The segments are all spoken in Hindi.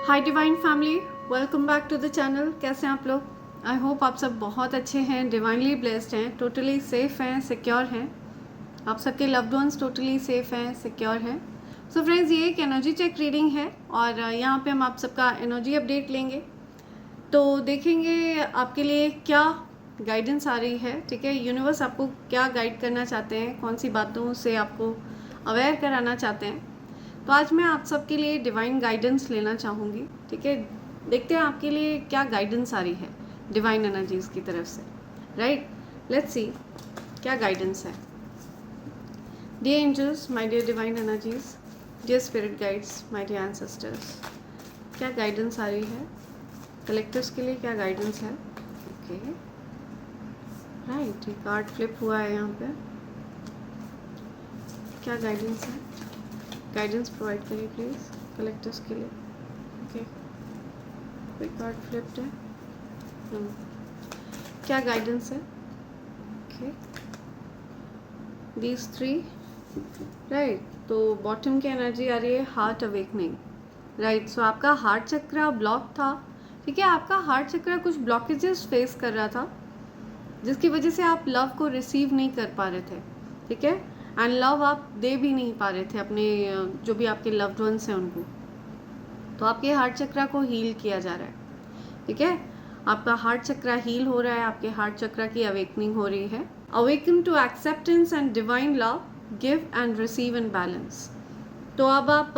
Hi divine family, welcome back to the channel. कैसे हैं आप लोग? आई होप आप सब बहुत अच्छे हैं, डिवाइनली ब्लेस्ड हैं, टोटली सेफ हैं, सिक्योर हैं। आप सबके लव्ड वंस टोटली सेफ हैं, सिक्योर हैं। सो फ्रेंड्स, ये एक एनर्जी चेक रीडिंग है और यहाँ पे हम आप सबका एनर्जी अपडेट लेंगे। तो देखेंगे आपके लिए क्या गाइडेंस आ रही है। ठीक है, यूनिवर्स आपको क्या गाइड करना चाहते हैं, कौन सी बातों से आपको अवेयर कराना चाहते हैं। तो आज मैं आप सबके लिए डिवाइन गाइडेंस लेना चाहूँगी। ठीक है, देखते हैं आपके लिए क्या गाइडेंस आ रही है डिवाइन एनर्जीज की तरफ से। राइट, लेट्स सी क्या गाइडेंस है। Dear angels, my dear divine energies, dear spirit guides, my dear ancestors, क्या गाइडेंस आ रही है कलेक्टर्स के लिए? क्या गाइडेंस है? ओके, राइट, ये कार्ड फ्लिप हुआ है यहाँ पे। क्या गाइडेंस है? गाइडेंस प्रोवाइड करिए प्लीज़ कलेक्टर्स के लिए। ओके, कोई कार्ड फ्लिप्ड है। क्या गाइडेंस है? Okay, these three. राइट, तो बॉटम की एनर्जी आ रही है हार्ट अवेकनिंग। राइट, सो आपका हार्ट चक्र ब्लॉक था। ठीक है, आपका हार्ट चक्र कुछ ब्लॉकेजेस फेस कर रहा था जिसकी वजह से आप लव को रिसीव नहीं कर पा रहे थे। ठीक है, एंड लव आप दे भी नहीं पा रहे थे अपने जो भी आपके लव्ड वंस हैं उनको। तो आपके हार्ट चक्र को हील किया जा रहा है। ठीक है, आपका हार्ट चक्र हील हो रहा है, आपके हार्ट चक्र की अवेकनिंग हो रही है। Awaken to acceptance and divine love, give and receive in balance. तो अब आप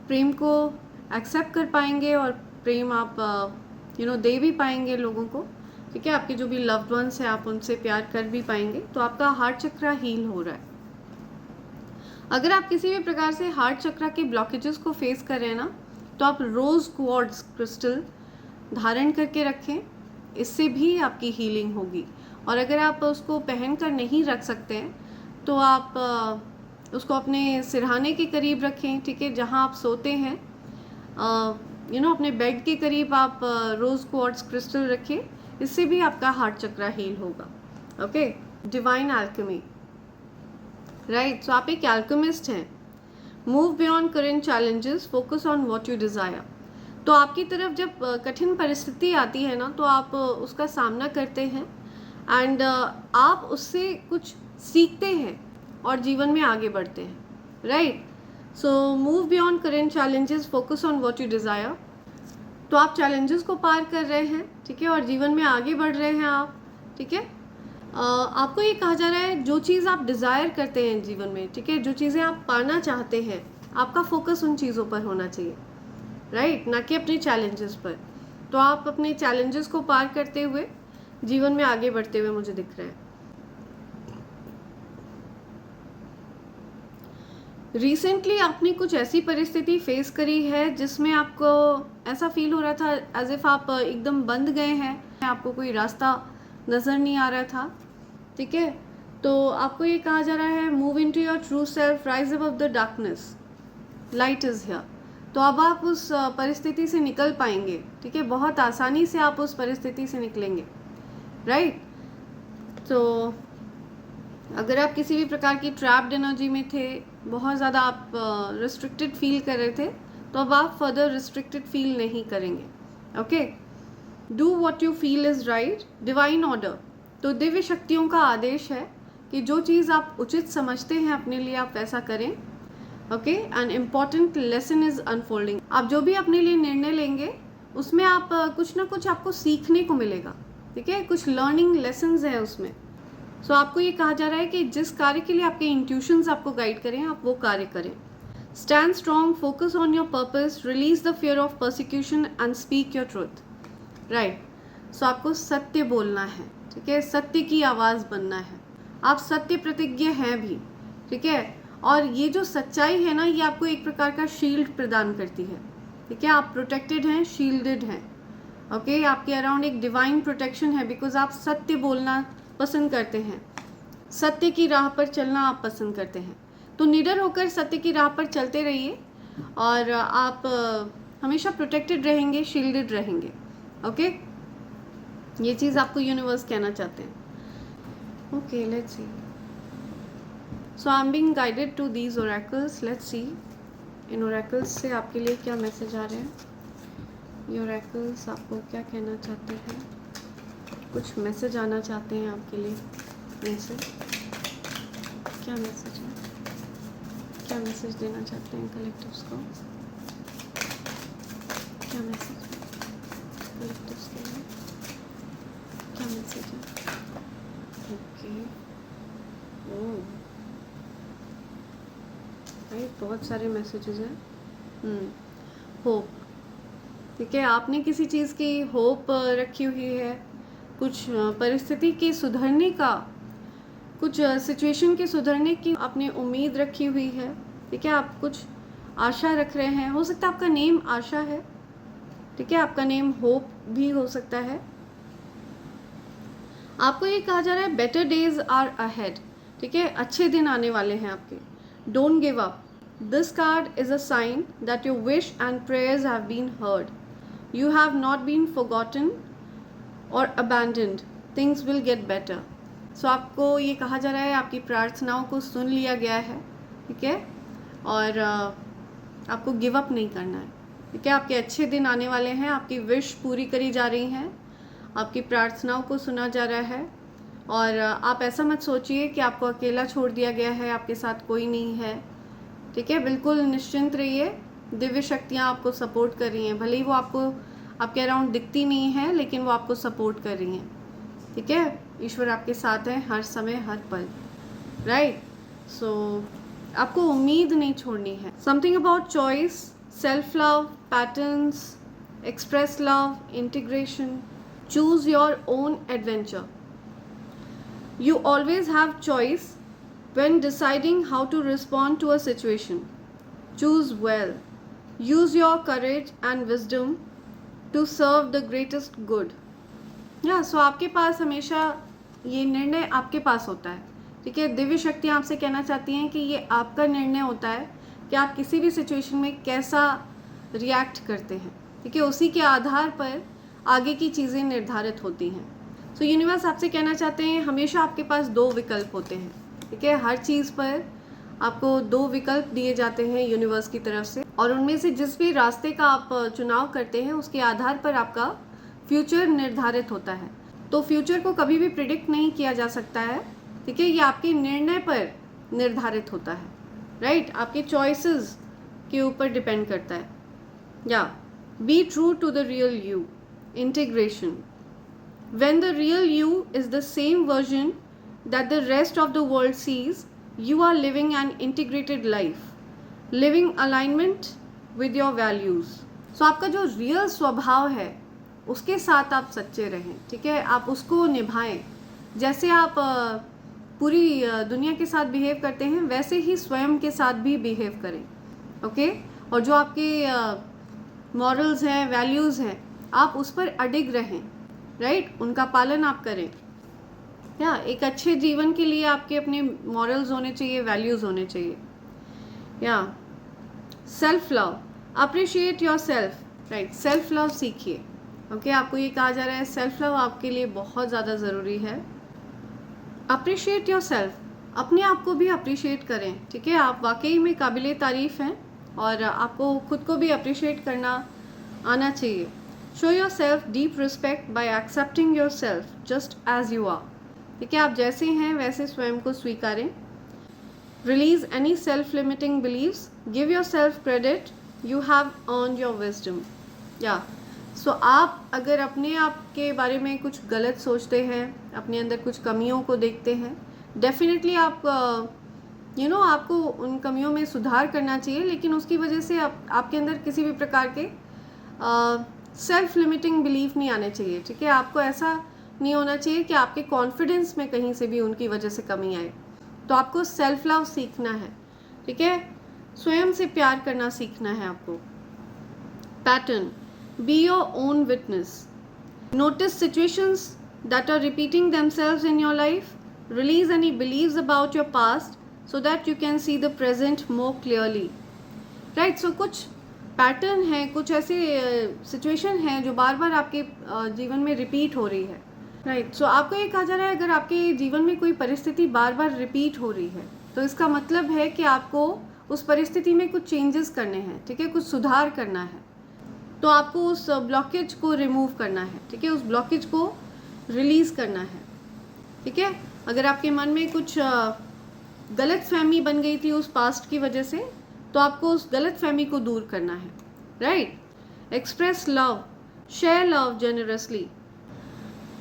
प्रेम को एक्सेप्ट कर पाएंगे और प्रेम आप दे भी पाएंगे लोगों को। ठीक है, आपके जो भी लव्ड वंस हैं आप उनसे प्यार कर भी पाएंगे। तो आपका हार्ट चक्र हील हो रहा है। अगर आप किसी भी प्रकार से हार्ट चक्र के ब्लॉकेजेस को फेस कर रहे हैं ना, तो आप रोज क्वार्ट्ज क्रिस्टल धारण करके रखें, इससे भी आपकी हीलिंग होगी। और अगर आप उसको पहन कर नहीं रख सकते हैं तो आप उसको अपने सिरहाने के करीब रखें। ठीक है, जहाँ आप सोते हैं अपने बेड के करीब आप रोज क्वार्ट्ज क्रिस्टल रखें, इससे भी आपका हार्ट चक्र हील होगा। Okay, divine alchemy. राइट, सो आप एक एल्केमिस्ट हैं। Move beyond current challenges, focus on what you desire. तो आपकी तरफ जब कठिन परिस्थिति आती है ना, तो आप उसका सामना करते हैं एंड आप उससे कुछ सीखते हैं और जीवन में आगे बढ़ते हैं। Right, so move beyond current challenges, focus on what you desire. तो आप चैलेंजेस को पार कर रहे हैं। ठीक है, और जीवन में आगे बढ़ रहे हैं आप। ठीक है, आपको ये कहा जा रहा है जो चीज़ आप डिज़ायर करते हैं जीवन में, ठीक है, जो चीज़ें आप पाना चाहते हैं, आपका फोकस उन चीज़ों पर होना चाहिए। राइट, ना कि अपने चैलेंजेस पर। तो आप अपने चैलेंजेस को पार करते हुए जीवन में आगे बढ़ते हुए मुझे दिख रहे हैं। रिसेंटली आपने कुछ ऐसी परिस्थिति फेस करी है जिसमें आपको ऐसा फील हो रहा था एज इफ आप एकदम बंद गए हैं, आपको कोई रास्ता नज़र नहीं आ रहा था। ठीक है, तो आपको ये कहा जा रहा है move into your true self, rise above the darkness, light is here. तो अब आप उस परिस्थिति से निकल पाएंगे। ठीक है, बहुत आसानी से आप उस परिस्थिति से निकलेंगे। राइट, तो अगर आप किसी भी प्रकार की ट्रैप्ड एनर्जी में थे, बहुत ज़्यादा आप रिस्ट्रिक्टेड फील कर रहे थे, तो अब आप फर्दर रिस्ट्रिक्टेड फील नहीं करेंगे। Okay, do what you feel is right, divine order. तो दिव्य शक्तियों का आदेश है कि जो चीज़ आप उचित समझते हैं अपने लिए आप वैसा करें। Okay, an important lesson is unfolding. आप जो भी अपने लिए निर्णय लेंगे उसमें आप कुछ ना कुछ आपको सीखने को मिलेगा। ठीक है, कुछ लर्निंग लेसन्स हैं उसमें। सो आपको ये कहा जा रहा है कि जिस कार्य के लिए आपके इंट्यूशंस आपको गाइड करें, आप वो कार्य करें। Stand strong, focus on your purpose, release the fear of persecution and speak your truth. Right, so आपको सत्य बोलना है। ठीक है, सत्य की आवाज़ बनना है। आप सत्य प्रतिज्ञ हैं भी। ठीक है, और ये जो सच्चाई है ना, ये आपको एक प्रकार का शील्ड प्रदान करती है। ठीक है, आप प्रोटेक्टेड हैं, शील्डेड हैं। ओके, आपके अराउंड एक डिवाइन प्रोटेक्शन है बिकॉज आप सत्य बोलना पसंद करते हैं, सत्य की राह पर चलना आप पसंद करते हैं। तो निडर होकर सत्य की राह पर चलते रहिए और आप हमेशा प्रोटेक्टेड रहेंगे, शील्डेड रहेंगे। ओके, ये चीज़ आपको यूनिवर्स कहना चाहते हैं। Okay, let's see. So I am being guided to these oracles. Let's see इन ओरेकल्स से आपके लिए क्या मैसेज आ रहे हैं? ये ओरेकल्स आपको क्या कहना चाहते हैं? कुछ मैसेज आना चाहते हैं आपके लिए इनसे? क्या मैसेज है? क्या मैसेज देना चाहते हैं कलेक्टिव्स को? क्या मैसेज है कलेक्टिव्स के लिए? क्या मैसेज है? ओके, ओह राइट, बहुत सारे मैसेजेस हैं। होप, ठीक है, आपने किसी चीज़ की होप रखी हुई है, कुछ परिस्थिति के सुधरने का, कुछ सिचुएशन के सुधरने की आपने उम्मीद रखी हुई है, ठीक है, आप कुछ आशा रख रहे हैं। हो सकता है आपका नेम आशा है, ठीक है, आपका नेम होप भी हो सकता है। आपको ये कहा जा रहा है बेटर डेज आर अहेड, ठीक है, अच्छे दिन आने वाले हैं आपके। Don't give up, this card is a sign that your wish and prayers have been heard, you have not been forgotten और abandoned, things will get better. So आपको ये कहा जा रहा है आपकी प्रार्थनाओं को सुन लिया गया है, ठीक है, और आपको गिव अप नहीं करना है, ठीक है। आपके अच्छे दिन आने वाले हैं, आपकी विश पूरी करी जा रही हैं, आपकी प्रार्थनाओं को सुना जा रहा है। और आप ऐसा मत सोचिए कि आपको अकेला छोड़ दिया गया है, आपके साथ कोई नहीं है, ठीक है। बिल्कुल निश्चिंत रहिए, दिव्य शक्तियाँ आपको सपोर्ट कर रही हैं, भले ही वो आपके अराउंड दिखती नहीं है, लेकिन वो आपको सपोर्ट कर रही हैं, ठीक है। ईश्वर आपके साथ है हर समय हर पल, राइट। सो आपको उम्मीद नहीं छोड़नी है। Something about choice, self love, patterns, express love, integration, choose your own adventure. You always have choice when deciding how to respond to a situation. Choose well. Use your courage and wisdom to serve the greatest good. So आपके पास हमेशा ये निर्णय आपके पास होता है, ठीक है। दिव्य शक्तियाँ आपसे कहना चाहती हैं कि ये आपका निर्णय होता है कि आप किसी भी सिचुएशन में कैसा रिएक्ट करते हैं, ठीक है। उसी के आधार पर आगे की चीज़ें निर्धारित होती हैं। सो यूनिवर्स आपसे कहना चाहते हैं हमेशा आपके पास दो विकल्प होते हैं, ठीक है। हर चीज़ पर आपको दो विकल्प दिए जाते हैं यूनिवर्स की तरफ से, और उनमें से जिस भी रास्ते का आप चुनाव करते हैं उसके आधार पर आपका फ्यूचर निर्धारित होता है। तो फ्यूचर को कभी भी प्रिडिक्ट नहीं किया जा सकता है, ठीक है। ये आपके निर्णय पर निर्धारित होता है, राइट। आपके चॉइसेस के ऊपर डिपेंड करता है। Be true to the real you, integration. When the real you is the same version that the rest of the world sees, you are living an integrated life, living alignment with your values. So आपका जो रियल स्वभाव है उसके साथ आप सच्चे रहें, ठीक है। आप उसको निभाएं, जैसे आप पूरी दुनिया के साथ बिहेव करते हैं वैसे ही स्वयं के साथ भी बिहेव करें, ओके। और जो आपके मॉरल्स हैं, वैल्यूज़ हैं, आप उस पर अडिग रहें, राइट, उनका पालन आप करें। एक अच्छे जीवन के लिए आपके अपने मॉरल्स होने चाहिए, वैल्यूज़ होने चाहिए। Self love, appreciate your self, right, self love सीखिए, ओके। आपको ये कहा जा रहा है सेल्फ लव आपके लिए बहुत ज़्यादा ज़रूरी है। अप्रिशिएट योर सेल्फ, अपने आप को भी अप्रिशिएट करें, ठीक है। आप वाकई में काबिले तारीफ़ हैं और आपको खुद को भी अप्रिशिएट करना आना चाहिए। Show yourself deep respect by accepting yourself just as you are, ठीक है। आप जैसे हैं वैसे स्वयं को स्वीकारें। Release any self-limiting beliefs. Give yourself credit. You have earned your wisdom. So आप अगर अपने आप के बारे में कुछ गलत सोचते हैं, अपने अंदर कुछ कमियों को देखते हैं, डेफिनेटली आप आपको उन कमियों में सुधार करना चाहिए, लेकिन उसकी वजह से आपके अंदर किसी भी प्रकार के सेल्फ लिमिटिंग बिलीफ नहीं आने चाहिए, ठीक है। आपको ऐसा नहीं होना चाहिए कि आपके कॉन्फिडेंस में कहीं से भी उनकी वजह से कमी आए। तो आपको सेल्फ लव सीखना है, ठीक है, स्वयं से प्यार करना सीखना है आपको। Pattern, be your own witness, notice situations that are repeating themselves in your life, release any believes about your past so that you can see the present more clearly, right. So कुछ पैटर्न है, कुछ ऐसे सिचुएशन है जो बार बार आपके जीवन में रिपीट हो रही है, राइट। सो आपको ये कहा जा रहा है अगर आपके जीवन में कोई परिस्थिति बार बार रिपीट हो रही है तो इसका मतलब है कि आपको उस परिस्थिति में कुछ चेंजेस करने हैं, ठीक है, कुछ सुधार करना है, तो आपको उस ब्लॉकेज को रिमूव करना है, ठीक है, उस ब्लॉकेज को रिलीज़ करना है, ठीक है। अगर आपके मन में कुछ गलत फहमी बन गई थी उस पास्ट की वजह से, तो आपको उस गलत फहमी को दूर करना है, right. Express love, share love generously,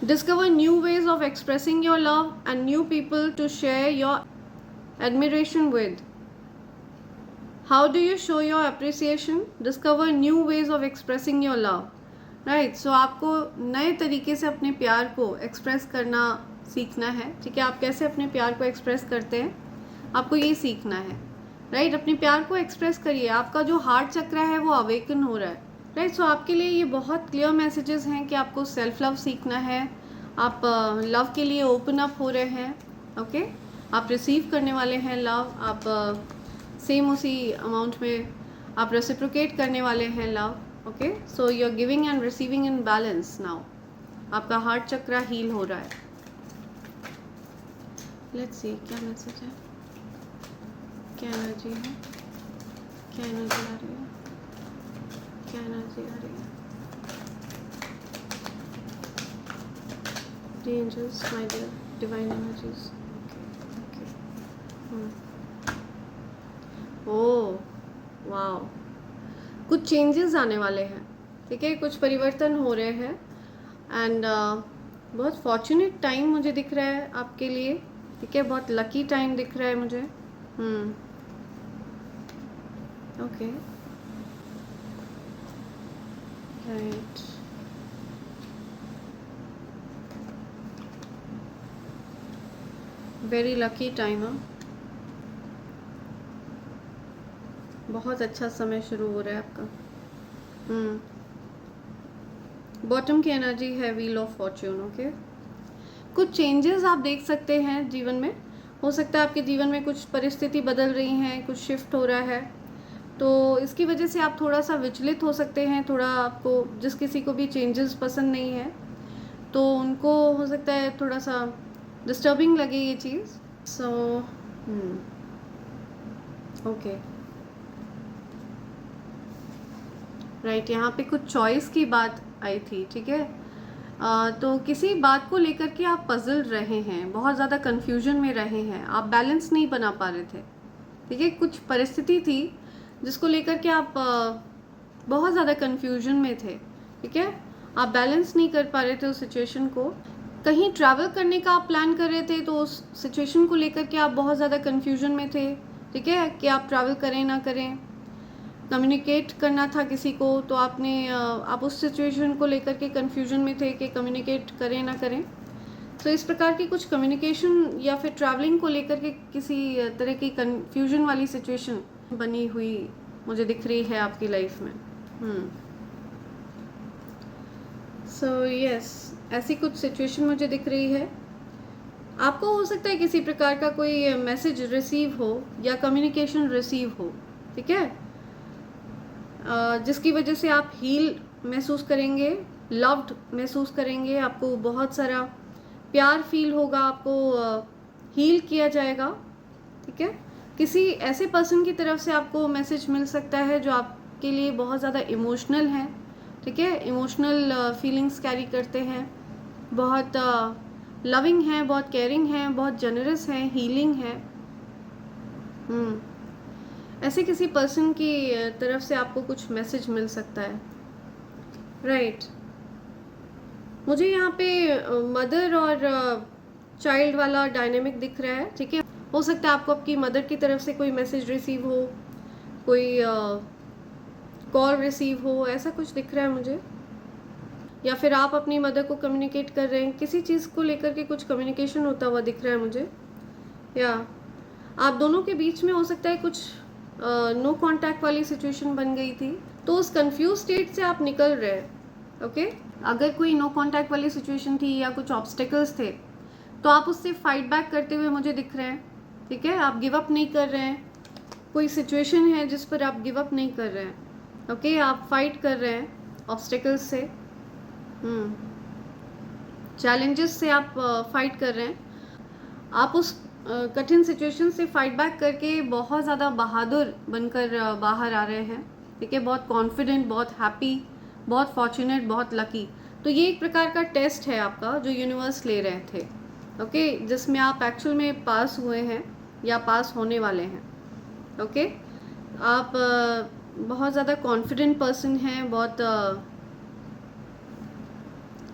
discover new ways of expressing your love and new people to share your admiration with. How do you show your appreciation? Discover new ways of expressing your love. Right? So आपको नए तरीके से अपने प्यार को एक्सप्रेस करना सीखना है, ठीक है। आप कैसे अपने प्यार को एक्सप्रेस करते हैं, आपको ये सीखना है, राइट। अपने प्यार को एक्सप्रेस करिए। आपका जो हार्ट चक्र है वो अवेकन हो रहा है, राइट। सो आपके लिए ये बहुत क्लियर मैसेजेस हैं कि आपको सेल्फ लव सीखना है, आप लव के लिए ओपन अप हो रहे हैं, ओके। आप रिसीव करने वाले हैं लव, आप सेम उसी अमाउंट में आप रेसिप्रोकेट करने वाले हैं love, okay. So you are giving and receiving in balance now. आपका हार्ट चक्र हील हो रहा है। लेट्स सी क्या मैसेज है, क्या एनर्जी है, क्या एनर्जी आ रही है, क्या एनर्जी आ रही है। The angels, my dear divine energies, oh wow, कुछ चेंजेस आने वाले हैं, ठीक है, कुछ परिवर्तन हो रहे हैं एंड बहुत फॉर्चुनेट टाइम मुझे दिख रहा है आपके लिए, ठीक है, बहुत लकी टाइम दिख रहा है मुझे। Okay, right, very lucky time. बहुत अच्छा समय शुरू हो रहा है आपका। बॉटम की एनर्जी है व्हील ऑफ फॉर्च्यून, ओके। कुछ चेंजेस आप देख सकते हैं जीवन में। हो सकता है आपके जीवन में कुछ परिस्थिति बदल रही हैं, कुछ शिफ्ट हो रहा है, तो इसकी वजह से आप थोड़ा सा विचलित हो सकते हैं। थोड़ा आपको, जिस किसी को भी चेंजेस पसंद नहीं है तो उनको हो सकता है थोड़ा सा डिस्टर्बिंग लगे ये चीज़। सो ओके, राइट, यहाँ पे कुछ चॉइस की बात आई थी, ठीक है। तो किसी बात को लेकर के आप पजल रहे हैं, बहुत ज़्यादा कन्फ्यूजन में रहे हैं, आप बैलेंस नहीं बना पा रहे थे, ठीक है। कुछ परिस्थिति थी जिसको लेकर के आप बहुत ज़्यादा कन्फ्यूजन में थे, ठीक है। आप बैलेंस नहीं कर पा रहे थे उस सिचुएशन को। कहीं ट्रैवल करने का आप प्लान कर रहे थे तो उस सिचुएशन को लेकर के आप बहुत ज़्यादा कन्फ्यूजन में थे, ठीक है, कि आप ट्रैवल करें ना करें। कम्युनिकेट करना था किसी को तो आप उस सिचुएशन को लेकर के कन्फ्यूजन में थे कि कम्युनिकेट करें ना करें। तो इस प्रकार की कुछ कम्युनिकेशन या फिर ट्रैवलिंग को लेकर के किसी तरह की कन्फ्यूजन वाली सिचुएशन बनी हुई मुझे दिख रही है आपकी लाइफ में। सो यस, ऐसी कुछ सिचुएशन मुझे दिख रही है। आपको हो सकता है किसी प्रकार का कोई मैसेज रिसीव हो या कम्युनिकेशन रिसीव हो, ठीक है, जिसकी वजह से आप हील महसूस करेंगे, लव्ड महसूस करेंगे, आपको बहुत सारा प्यार फील होगा, आपको हील किया जाएगा, ठीक है। किसी ऐसे पर्सन की तरफ से आपको मैसेज मिल सकता है जो आपके लिए बहुत ज़्यादा इमोशनल है, ठीक है, इमोशनल फीलिंग्स कैरी करते हैं, बहुत लविंग हैं, बहुत केयरिंग हैं, बहुत जनरस हैं, हीलिंग है। ऐसे किसी पर्सन की तरफ से आपको कुछ मैसेज मिल सकता है, राइट। मुझे यहाँ पे मदर और चाइल्ड वाला डायनेमिक दिख रहा है, ठीक है। हो सकता है आपको आपकी मदर की तरफ से कोई मैसेज रिसीव हो, कोई कॉल रिसीव हो, ऐसा कुछ दिख रहा है मुझे। या फिर आप अपनी मदर को कम्युनिकेट कर रहे हैं, किसी चीज़ को लेकर के कुछ कम्युनिकेशन होता हुआ दिख रहा है मुझे। या आप दोनों के बीच में हो सकता है कुछ नो कांटेक्ट वाली सिचुएशन बन गई थी, तो उस कंफ्यूज स्टेट से आप निकल रहे हैं, ओके। अगर कोई नो कांटेक्ट वाली सिचुएशन थी या कुछ ऑब्स्टेकल्स थे तो आप उससे फाइट बैक करते हुए मुझे दिख रहे हैं, ठीक है। आप गिव अप नहीं कर रहे हैं, कोई सिचुएशन है जिस पर आप गिव अप नहीं कर रहे हैं, ओके। आप फाइट कर रहे हैं ऑब्स्टेकल्स से, चैलेंजेस से आप फाइट कर रहे हैं। आप उस कठिन सिचुएशन से फाइट बैक करके बहुत ज़्यादा बहादुर बनकर बाहर आ रहे हैं, ठीक है, बहुत कॉन्फिडेंट, बहुत हैप्पी, बहुत फॉर्चुनेट, बहुत लकी। तो ये एक प्रकार का टेस्ट है आपका जो यूनिवर्स ले रहे थे, ओके, जिसमें आप एक्चुअल में पास हुए हैं या पास होने वाले हैं, ओके। आप बहुत ज़्यादा कॉन्फिडेंट पर्सन हैं, बहुत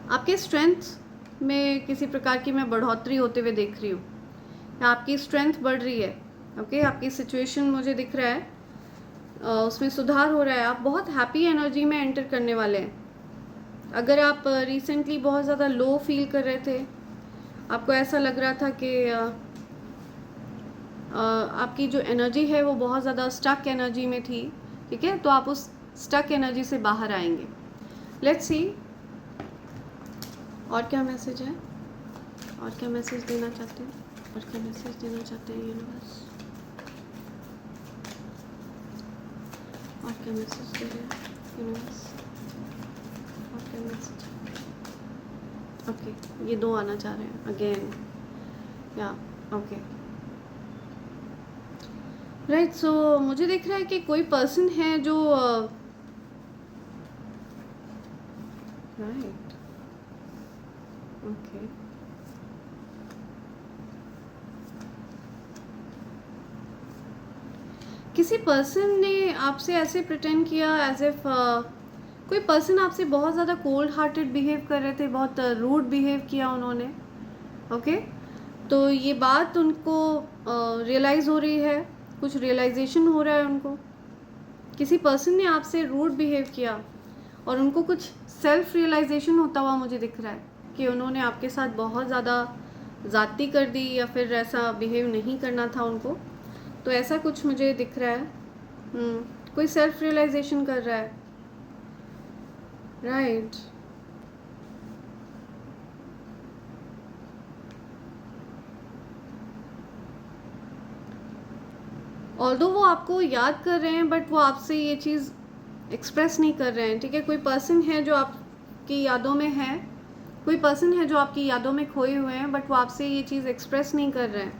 आपके स्ट्रेंथ में किसी प्रकार की मैं बढ़ोतरी होते हुए देख रही हूँ, आपकी स्ट्रेंथ बढ़ रही है, ओके। आपकी सिचुएशन मुझे दिख रहा है उसमें सुधार हो रहा है, आप बहुत हैप्पी एनर्जी में एंटर करने वाले हैं। अगर आप रिसेंटली बहुत ज़्यादा लो फील कर रहे थे, आपको ऐसा लग रहा था कि आपकी जो एनर्जी है वो बहुत ज़्यादा स्टक एनर्जी में थी, ठीक है, तो आप उस स्टक एनर्जी से बाहर आएंगे। लेट्स सी और क्या मैसेज है, और क्या मैसेज देना चाहते हैं, और क्या मैसेज देना चाहते हैं यूनिवर्स, और क्या मैसेज दे रहे हैं यूनिवर्स, और क्या मैसेज। ओके, ये 2 आना चाह रहे हैं अगेन, या ओके, राइट। सो मुझे दिख रहा है कि कोई पर्सन है जो राइट, ओके, किसी पर्सन ने आपसे ऐसे प्रिटेंड किया एज इफ कोई पर्सन आपसे बहुत ज़्यादा कोल्ड हार्टेड बिहेव कर रहे थे, बहुत रूड बिहेव किया उन्होंने, ओके। तो ये बात उनको रियलाइज़ हो रही है, कुछ रियलाइजेशन हो रहा है उनको, किसी पर्सन ने आपसे रूड बिहेव किया और उनको कुछ सेल्फ रियलाइजेशन होता हुआ मुझे दिख रहा है कि उन्होंने आपके साथ बहुत ज़्यादा ज़्यादती कर दी या फिर ऐसा बिहेव नहीं करना था उनको, तो ऐसा कुछ मुझे दिख रहा है। कोई सेल्फ रियलाइजेशन कर रहा है, राइट। ऑल्दो वो आपको याद कर रहे हैं बट वो आपसे ये चीज़ एक्सप्रेस नहीं कर रहे हैं, ठीक है। कोई पर्सन है जो आपकी यादों में है, कोई पर्सन है जो आपकी यादों में खोए हुए हैं बट वो आपसे ये चीज़ एक्सप्रेस नहीं कर रहे हैं,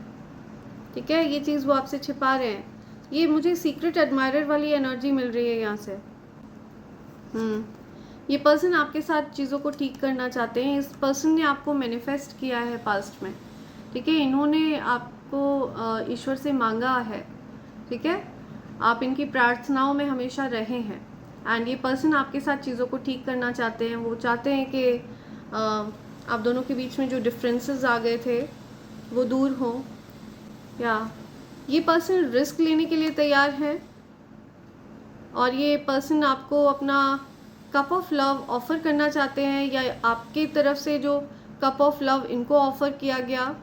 ठीक है, ये चीज़ वो आपसे छिपा रहे हैं। ये मुझे सीक्रेट एडमायरर वाली एनर्जी मिल रही है यहाँ से। ये पर्सन आपके साथ चीज़ों को ठीक करना चाहते हैं, इस पर्सन ने आपको मैनिफेस्ट किया है पास्ट में, ठीक है, इन्होंने आपको ईश्वर से मांगा है, ठीक है, आप इनकी प्रार्थनाओं में हमेशा रहे हैं एंड ये पर्सन आपके साथ चीज़ों को ठीक करना चाहते हैं। वो चाहते हैं कि आप दोनों के बीच में जो डिफरेंसेस आ गए थे वो दूर हों, या ये पर्सन रिस्क लेने के लिए तैयार है और ये पर्सन आपको अपना कप ऑफ लव ऑफ़र करना चाहते हैं, या आपकी तरफ से जो कप ऑफ लव इनको ऑफ़र किया गया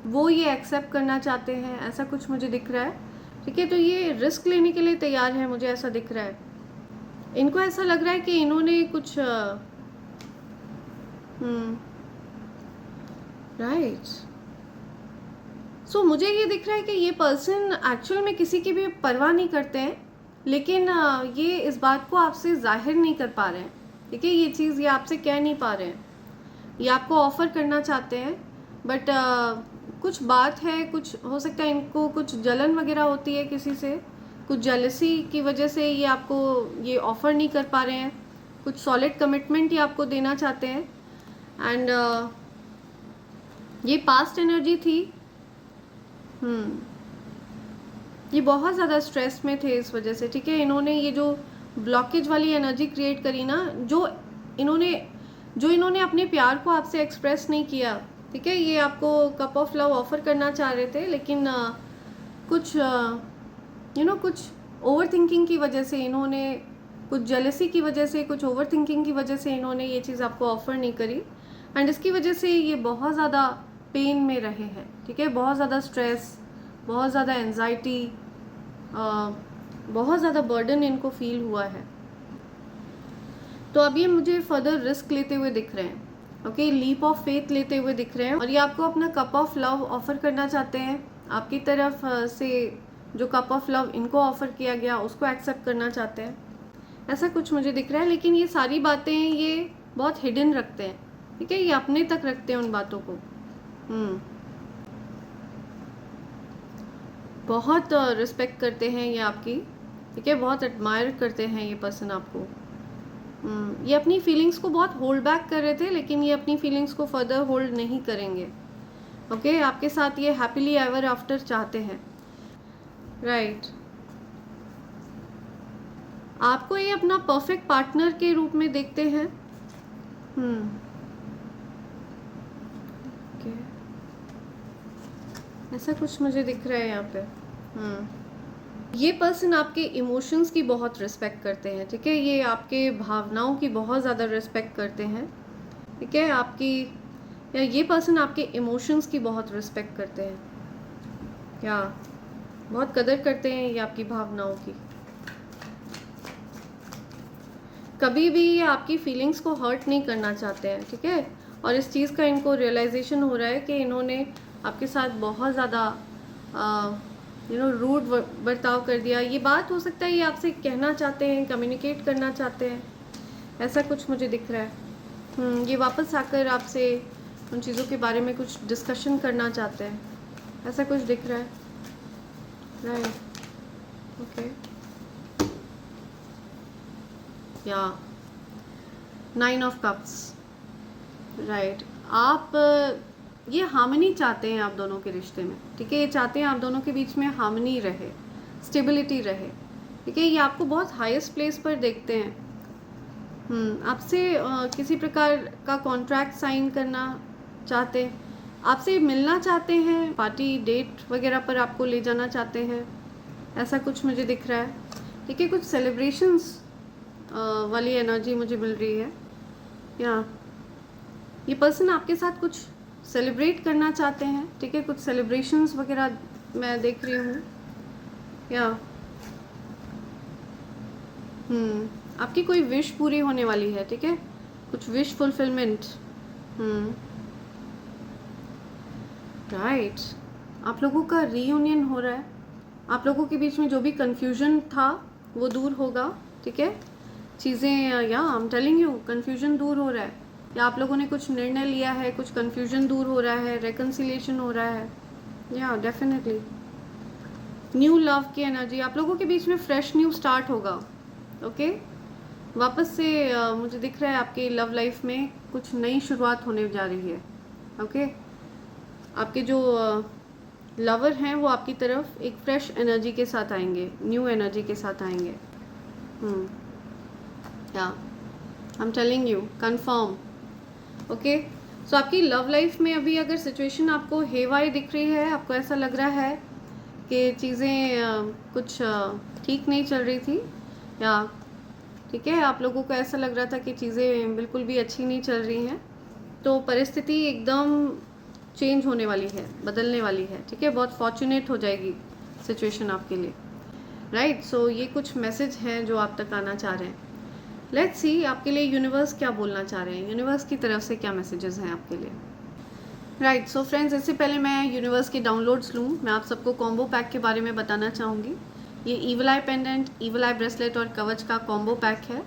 वो ये एक्सेप्ट करना चाहते हैं, ऐसा कुछ मुझे दिख रहा है, ठीक है। तो ये रिस्क लेने के लिए तैयार है, मुझे ऐसा दिख रहा है। इनको ऐसा लग रहा है कि इन्होंने कुछ राइट। सो मुझे ये दिख रहा है कि ये पर्सन एक्चुअल में किसी की भी परवाह नहीं करते हैं, लेकिन ये इस बात को आपसे जाहिर नहीं कर पा रहे हैं, ठीक है, ये चीज़ ये आपसे कह नहीं पा रहे हैं, ये आपको ऑफ़र करना चाहते हैं बट कुछ बात है, कुछ हो सकता है इनको कुछ जलन वगैरह होती है किसी से, कुछ जेलसी की वजह से ये आपको ये ऑफ़र नहीं कर पा रहे हैं, कुछ सॉलिड कमिटमेंट ये आपको देना चाहते हैं एंड ये पास्ट एनर्जी थी। ये बहुत ज़्यादा स्ट्रेस में थे इस वजह से, ठीक है, इन्होंने ये जो ब्लॉकेज वाली एनर्जी क्रिएट करी ना, जो इन्होंने अपने प्यार को आपसे एक्सप्रेस नहीं किया, ठीक है, ये आपको कप ऑफ लव ऑफ़र करना चाह रहे थे लेकिन कुछ कुछ ओवर थिंकिंग की वजह से इन्होंने, कुछ जेलसी की वजह से, कुछ ओवर थिंकिंग की वजह से इन्होंने ये चीज़ आपको ऑफ़र नहीं करी एंड इसकी वजह से ये बहुत ज़्यादा पेन में रहे हैं, ठीक है, बहुत ज़्यादा स्ट्रेस, बहुत ज़्यादा एंजाइटी, बहुत ज़्यादा बर्डन इनको फील हुआ है। तो अब ये मुझे फर्दर रिस्क लेते हुए दिख रहे हैं, ओके, लीप ऑफ फेथ लेते हुए दिख रहे हैं और ये आपको अपना कप ऑफ लव ऑफ़र करना चाहते हैं। आपकी तरफ से जो कप ऑफ लव इनको ऑफ़र किया गया उसको एक्सेप्ट करना चाहते हैं, ऐसा कुछ मुझे दिख रहा है। लेकिन ये सारी बातें ये बहुत हिडन रखते हैं, ठीक है, ये अपने तक रखते हैं उन बातों को। बहुत रिस्पेक्ट करते हैं ये आपकी, ठीक है, बहुत एडमायर करते हैं ये पर्सन आपको। ये अपनी फीलिंग्स को बहुत होल्ड बैक कर रहे थे, लेकिन ये अपनी फीलिंग्स को फर्दर होल्ड नहीं करेंगे। ओके, आपके साथ ये हैप्पीली एवर आफ्टर चाहते हैं। राइट, आपको ये अपना परफेक्ट पार्टनर के रूप में देखते हैं। ओके, ऐसा कुछ मुझे दिख रहा है यहाँ पे। ये पर्सन आपके इमोशंस की बहुत रिस्पेक्ट करते हैं, ठीक है, ये आपके भावनाओं की बहुत ज़्यादा रिस्पेक्ट करते हैं, ठीक है, आपकी, या ये पर्सन आपके इमोशंस की बहुत रिस्पेक्ट करते हैं, या बहुत कदर करते हैं ये आपकी भावनाओं की। कभी भी ये आपकी फीलिंग्स को हर्ट नहीं करना चाहते हैं, ठीक है, और इस चीज़ का इनको रियलाइजेशन हो रहा है कि इन्होंने आपके साथ बहुत ज़्यादा रूड बर्ताव कर दिया। ये बात हो सकता है ये आपसे कहना चाहते हैं, कम्युनिकेट करना चाहते हैं, ऐसा कुछ मुझे दिख रहा है। ये वापस आकर आपसे उन चीज़ों के बारे में कुछ डिस्कशन करना चाहते हैं, ऐसा कुछ दिख रहा है। राइट, ओके, या 9 ऑफ कप्स। राइट, आप ये हार्मनी चाहते हैं आप दोनों के रिश्ते में, ठीक है, ये चाहते हैं आप दोनों के बीच में हार्मनी रहे, स्टेबिलिटी रहे, ठीक है, ये आपको बहुत हाईएस्ट प्लेस पर देखते हैं। आपसे किसी प्रकार का कॉन्ट्रैक्ट साइन करना चाहते हैं, आपसे मिलना चाहते हैं, पार्टी डेट वगैरह पर आपको ले जाना चाहते हैं, ऐसा कुछ मुझे दिख रहा है, ठीक है, कुछ सेलिब्रेशंस वाली एनर्जी मुझे मिल रही है। या ये पर्सन आपके साथ कुछ सेलिब्रेट करना चाहते हैं, ठीक है, कुछ सेलिब्रेशंस वगैरह मैं देख रही हूँ। या आपकी कोई विश पूरी होने वाली है, ठीक है, कुछ विश फुलफिलमेंट। राइट, आप लोगों का रीयूनियन हो रहा है, आप लोगों के बीच में जो भी कंफ्यूजन था वो दूर होगा, ठीक है, चीज़ें, या I am telling you, confusion दूर हो रहा है, या आप लोगों ने कुछ निर्णय लिया है, कुछ कंफ्यूजन दूर हो रहा है, रेकन्सिलिएशन हो रहा है, या डेफिनेटली न्यू लव की एनर्जी, आप लोगों के बीच में फ्रेश न्यू स्टार्ट होगा। ओके, वापस से मुझे दिख रहा है आपकी लव लाइफ में कुछ नई शुरुआत होने जा रही है। ओके, आपके जो लवर हैं वो आपकी तरफ एक फ्रेश एनर्जी के साथ आएंगे, न्यू एनर्जी के साथ आएंगे। या I am telling you, confirm. Okay, so आपकी लव लाइफ में अभी अगर सिचुएशन आपको हेवाई दिख रही है, आपको ऐसा लग रहा है कि चीज़ें कुछ ठीक नहीं चल रही थी, या ठीक है, आप लोगों को ऐसा लग रहा था कि चीज़ें बिल्कुल भी अच्छी नहीं चल रही हैं, तो परिस्थिति एकदम चेंज होने वाली है, बदलने वाली है, ठीक है, बहुत फॉर्चुनेट हो जाएगी सिचुएशन आपके लिए। राइट, सो ये कुछ मैसेज हैं जो आप तक आना चाह रहे हैं। लेट्स सी आपके लिए यूनिवर्स क्या बोलना चाह रहे हैं, यूनिवर्स की तरफ से क्या मैसेजेस हैं आपके लिए। राइट, सो फ्रेंड्स, इससे पहले मैं यूनिवर्स के डाउनलोड्स लूँ, मैं आप सबको कॉम्बो पैक के बारे में बताना चाहूँगी। ये ईवल आई पेंडेंट, ईवल आई ब्रेसलेट और कवच का कॉम्बो पैक है।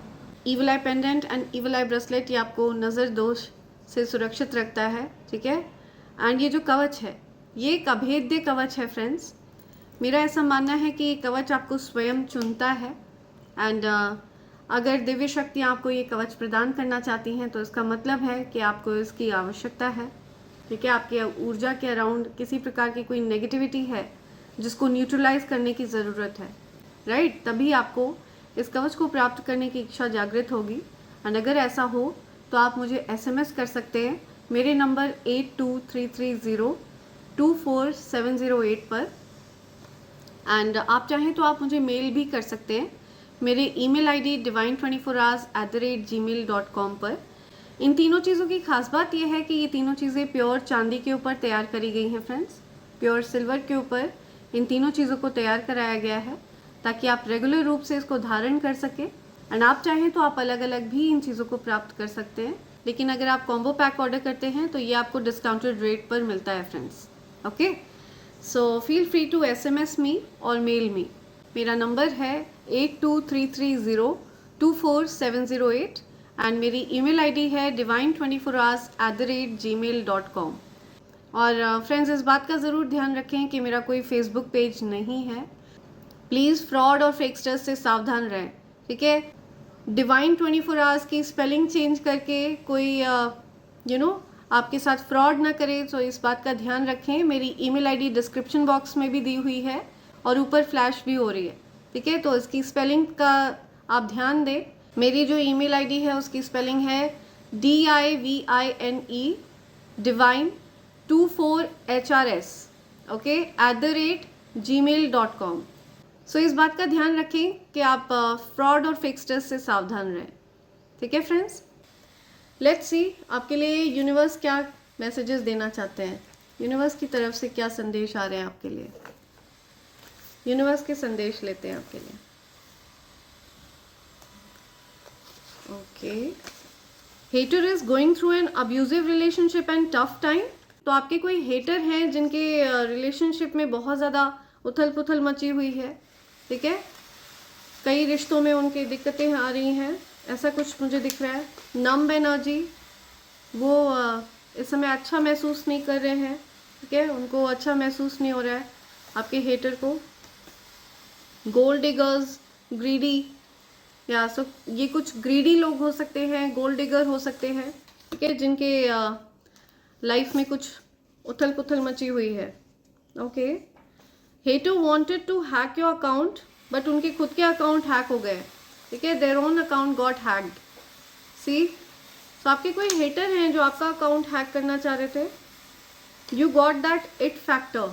Evil I pendant and evil I bracelet ये आपको नज़र दोष से सुरक्षित रखता है, ठीक है, एंड ये जो कवच है ये एक अभेद्य कवच है फ्रेंड्स। मेरा ऐसा मानना है कि ये कवच आपको स्वयं चुनता है, एंड अगर दिव्य शक्तियाँ आपको ये कवच प्रदान करना चाहती हैं तो इसका मतलब है कि आपको इसकी आवश्यकता है, ठीक है, आपके ऊर्जा के अराउंड किसी प्रकार की कोई नेगेटिविटी है जिसको न्यूट्रलाइज करने की ज़रूरत है। राइट, तभी आपको इस कवच को प्राप्त करने की इच्छा जागृत होगी, एंड अगर ऐसा हो तो आप मुझे SMS कर सकते हैं मेरे नंबर 8233024708 पर, एंड आप चाहें तो आप मुझे मेल भी कर सकते हैं मेरे ईमेल ID divine24hours@gmail.com पर। इन तीनों चीज़ों की खास बात यह है कि ये तीनों चीज़ें प्योर चांदी के ऊपर तैयार करी गई हैं फ्रेंड्स, प्योर सिल्वर के ऊपर इन तीनों चीज़ों को तैयार कराया गया है ताकि आप रेगुलर रूप से इसको धारण कर सकें, एंड आप चाहें तो आप अलग अलग भी इन चीज़ों को प्राप्त कर सकते हैं, लेकिन अगर आप कॉम्बो पैक ऑर्डर करते हैं तो ये आपको डिस्काउंटेड रेट पर मिलता है friends. Okay, so feel free to SMS me और मेल मी। मेरा नंबर है 8233024708 एंड मेरी ईमेल ID है divine24hours@gmail.com। और फ्रेंड्स इस बात का ज़रूर ध्यान रखें कि मेरा कोई फेसबुक पेज नहीं है। प्लीज़ फ्रॉड और फेकस्टर्स से सावधान रहें, ठीक है। डिवाइन 24 आवर्स की स्पेलिंग चेंज करके कोई आपके साथ फ्रॉड ना करे, तो इस बात का ध्यान रखें। मेरी ईमेल आईडी डिस्क्रिप्शन बॉक्स में भी दी हुई है और ऊपर फ्लैश भी हो रही है, ठीक है। तो इसकी स्पेलिंग का आप ध्यान दें। मेरी जो ईमेल आईडी है उसकी स्पेलिंग है DIVINE divine24HRS ओके @gmail.com। सो इस बात का ध्यान रखें कि आप फ्रॉड और फेकस्टर्स से सावधान रहें, ठीक है फ्रेंड्स। लेट्स सी आपके लिए यूनिवर्स क्या मैसेजेस देना चाहते हैं, यूनिवर्स की तरफ से क्या संदेश आ रहे हैं आपके लिए। यूनिवर्स के संदेश लेते हैं आपके लिए। Okay, hater is going through an abusive relationship and tough time. तो आपके कोई हेटर हैं जिनके रिलेशनशिप में बहुत ज़्यादा उथल पुथल मची हुई है, ठीक है। कई रिश्तों में उनकी दिक्कतें आ रही हैं, ऐसा कुछ मुझे दिख रहा है। नम्ब एनर्जी, वो इस समय अच्छा महसूस नहीं कर रहे हैं, ठीक है। उनको अच्छा महसूस नहीं हो रहा है आपके हेटर को। गोल्ड डिगर्स, ग्रीडी, या सो ये कुछ ग्रीडी लोग हो सकते हैं, गोल्ड डिगर हो सकते हैं, ठीक है, जिनके लाइफ में कुछ उथल पुथल मची हुई है। Okay, hater wanted to hack your account, but उनके खुद के अकाउंट हैक हो गए, ठीक है। Their own account got hacked. See, तो आपके कोई हेटर हैं जो आपका अकाउंट हैक करना चाह रहे थे। You got that it factor.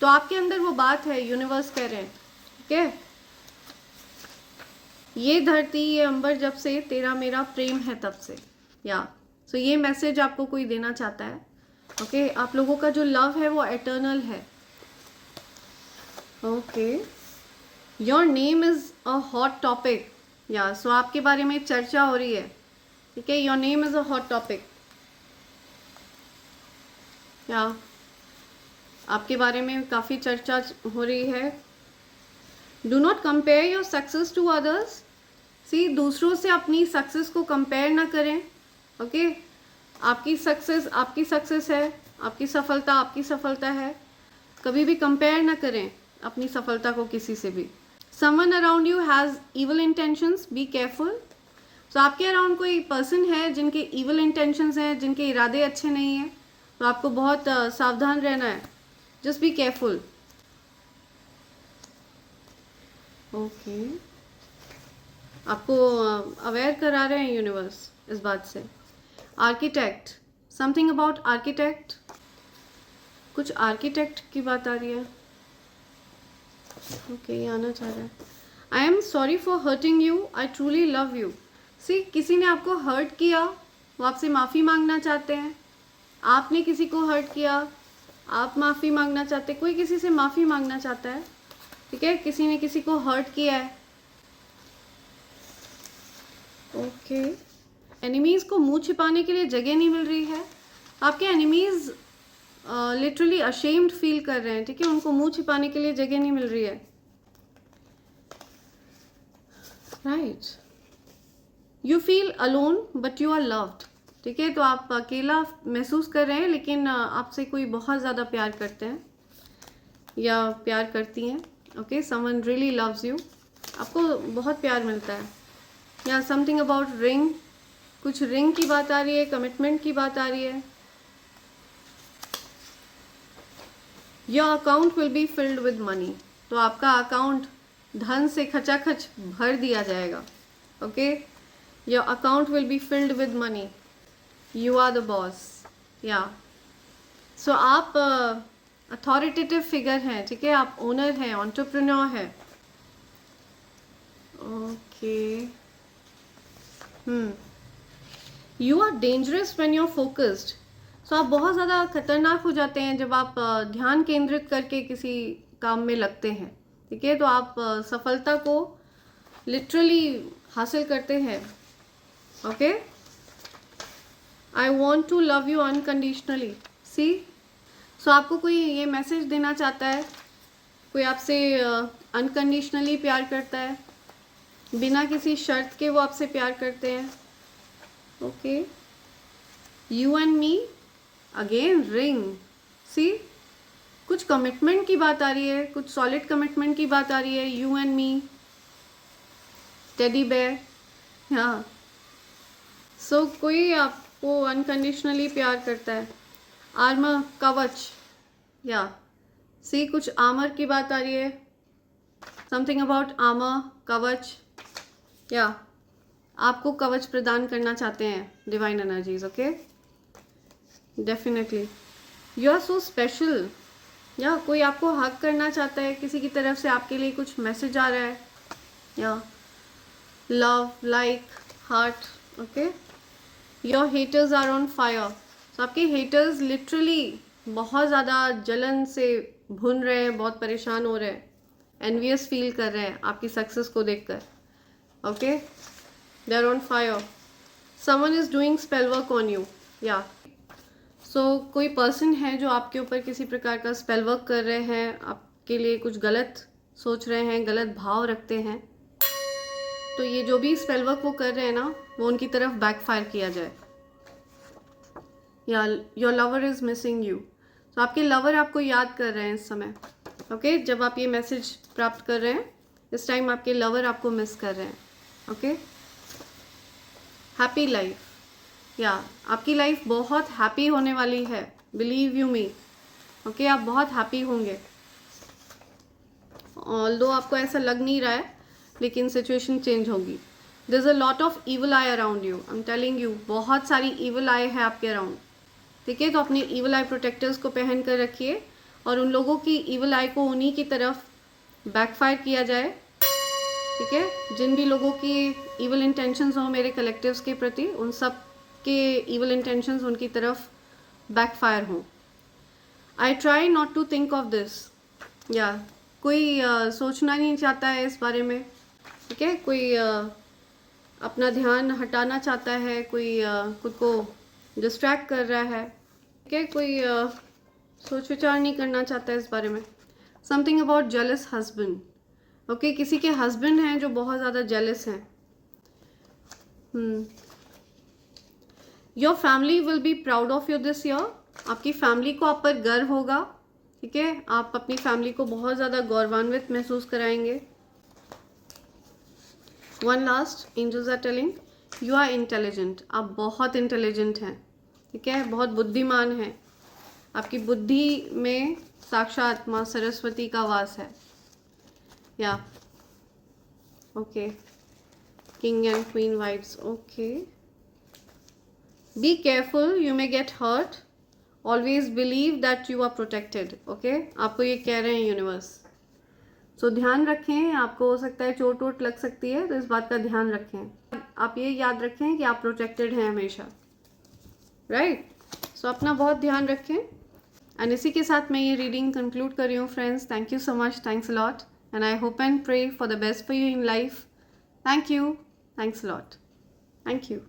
तो आपके अंदर वो बात है, यूनिवर्स कह रहे हैं, ठीक है। ये धरती ये अंबर जब से तेरा मेरा प्रेम है तब से, या सो ये मैसेज आपको कोई देना चाहता है। ओके, आप लोगों का जो लव है वो एटर्नल है। Okay, your name is a hot topic, या सो आपके बारे में चर्चा हो रही है, ठीक है। Your name is a hot topic, या आपके बारे में काफ़ी चर्चा हो रही है। Do not compare your success to others. See, दूसरों से अपनी सक्सेस को कंपेयर ना करें, ओके। आपकी सक्सेस है, आपकी सफलता है। कभी भी कंपेयर ना करें अपनी सफलता को किसी से भी। Someone around you has evil intentions, be careful. तो आपके अराउंड कोई पर्सन है जिनके इवल इंटेंशंस हैं, जिनके इरादे अच्छे नहीं हैं, तो आपको बहुत सावधान रहना है। Just be careful. ओके, आपको अवेयर करा रहे हैं यूनिवर्स इस बात से। आर्किटेक्ट, समथिंग अबाउट आर्किटेक्ट, कुछ आर्किटेक्ट की बात आ रही है। ओके, ये आना चाह रहा है। I am sorry for hurting you, I truly love you. See, किसी ने आपको हर्ट किया, वो आपसे माफ़ी मांगना चाहते हैं। आपने किसी को हर्ट किया, आप माफ़ी मांगना चाहते, कोई किसी से माफ़ी मांगना चाहता है, ठीक है। किसी ने किसी को हर्ट किया है। ओके, एनिमीज़ को मुंह छिपाने के लिए जगह नहीं मिल रही है। आपके एनिमीज़ लिटरली अशेम्ड फील कर रहे हैं, ठीक है। उनको मुंह छिपाने के लिए जगह नहीं मिल रही है, right. You feel alone but you are loved, ठीक है। तो आप अकेला महसूस कर रहे हैं, लेकिन आपसे कोई बहुत ज़्यादा प्यार करते हैं या प्यार करती हैं। Okay, someone really loves you, आपको बहुत प्यार मिलता है। या समथिंग अबाउट रिंग, कुछ रिंग की बात आ रही है, कमिटमेंट की बात आ रही है। Your account will be filled with money, तो आपका अकाउंट धन से खचाखच भर दिया जाएगा। Okay, your account will be filled with money, you are the boss, yeah so आप अथॉरिटेटिव फिगर हैं, ठीक है। आप ओनर हैं, एंटरप्रेन्योर हैं। Okay, you are dangerous when you are focused. So आप बहुत ज़्यादा खतरनाक हो जाते हैं जब आप ध्यान केंद्रित करके किसी काम में लगते हैं, ठीक है। तो आप सफलता को लिटरली हासिल करते हैं। Okay, I want to love you unconditionally. See, so आपको कोई ये मैसेज देना चाहता है, कोई आपसे अनकंडीशनली प्यार करता है, बिना किसी शर्त के वो आपसे प्यार करते हैं। Okay, you and me, again ring, see कुछ कमिटमेंट की बात आ रही है, कुछ सॉलिड कमिटमेंट की बात आ रही है, you and me, teddy bear. हाँ, सो कोई आपको अनकंडीशनली प्यार करता है। आर्मर, कवच, या सी कुछ आर्मर की बात आ रही है, समथिंग अबाउट आर्मर, कवच, या आपको कवच प्रदान करना चाहते हैं divine energies. Okay, definitely you are so special, yeah कोई आपको हक करना चाहता है, किसी की तरफ से आपके लिए कुछ मैसेज आ रहा है, yeah love, like, heart. Okay, your haters are on fire. तो आपके हेटर्स लिटरली बहुत ज़्यादा जलन से भुन रहे हैं, बहुत परेशान हो रहे हैं, एनवियस फील कर रहे हैं आपकी सक्सेस को देखकर। Okay, they are on fire. Someone is doing spell work on you, yeah so कोई पर्सन है जो आपके ऊपर किसी प्रकार का स्पेल वर्क कर रहे हैं, आपके लिए कुछ गलत सोच रहे हैं, गलत भाव रखते हैं। तो ये जो भी स्पेल वर्क वो कर रहे हैं ना, वो उनकी तरफ बैकफायर किया जाए। या your lover is missing you. तो आपके लवर आपको याद कर रहे हैं इस समय। ओके, जब आप ये मैसेज प्राप्त कर रहे हैं इस टाइम आपके लवर आपको मिस कर रहे हैं। ओके, हैप्पी लाइफ, या आपकी लाइफ बहुत हैप्पी होने वाली है, बिलीव यू मी। ओके, आप बहुत हैप्पी होंगे, ऑल्दो आपको ऐसा लग नहीं रहा है, लेकिन सिचुएशन चेंज होगी। There is a lot of evil eye around you, I am telling you, बहुत सारी इविल आई है आपके अराउंड। ठीक है, तो अपने इविल आई प्रोटेक्टर्स को पहन कर रखिए और उन लोगों की इविल आई को उन्हीं की तरफ बैकफायर किया जाए। ठीक है, जिन भी लोगों की इविल इंटेंशंस हो मेरे कलेक्टिव्स के प्रति, उन सब के इविल इंटेंशंस उनकी तरफ बैकफायर हों। I try not to think of this, yeah कोई सोचना नहीं चाहता है इस बारे में। ठीक है, कोई अपना ध्यान हटाना चाहता है, कोई खुद को डिस्ट्रैक्ट कर रहा है। ठीक है, कोई सोच विचार नहीं करना चाहता है इस बारे में। Something about jealous husband. Okay, किसी के हस्बैंड हैं जो बहुत ज़्यादा जेलस हैं। Your family will be proud of you this year. आपकी फैमिली को आप पर गर्व होगा। ठीक है, आप अपनी फैमिली को बहुत ज़्यादा गौरवान्वित महसूस कराएंगे। One last, angels are telling you are intelligent. आप बहुत इंटेलिजेंट हैं। ठीक है, बहुत बुद्धिमान हैं। आपकी बुद्धि में साक्षात माँ सरस्वती का वास है। Yeah okay, king and queen vibes. Okay, be careful, you may get hurt, always believe that you are protected. Okay, आपको ये कह रहे हैं यूनिवर्स। सो ध्यान रखें, आपको हो सकता है चोट वोट लग सकती है, तो इस बात का ध्यान रखें। आप ये याद रखें कि आप प्रोटेक्टेड हैं हमेशा। राइट, सो अपना बहुत ध्यान रखें। एंड इसी के साथ मैं ये रीडिंग कंक्लूड कर रही हूँ friends. Thank you so much, thanks a lot, and I hope and pray for the best for you in life. Thank you, thanks a lot, thank you.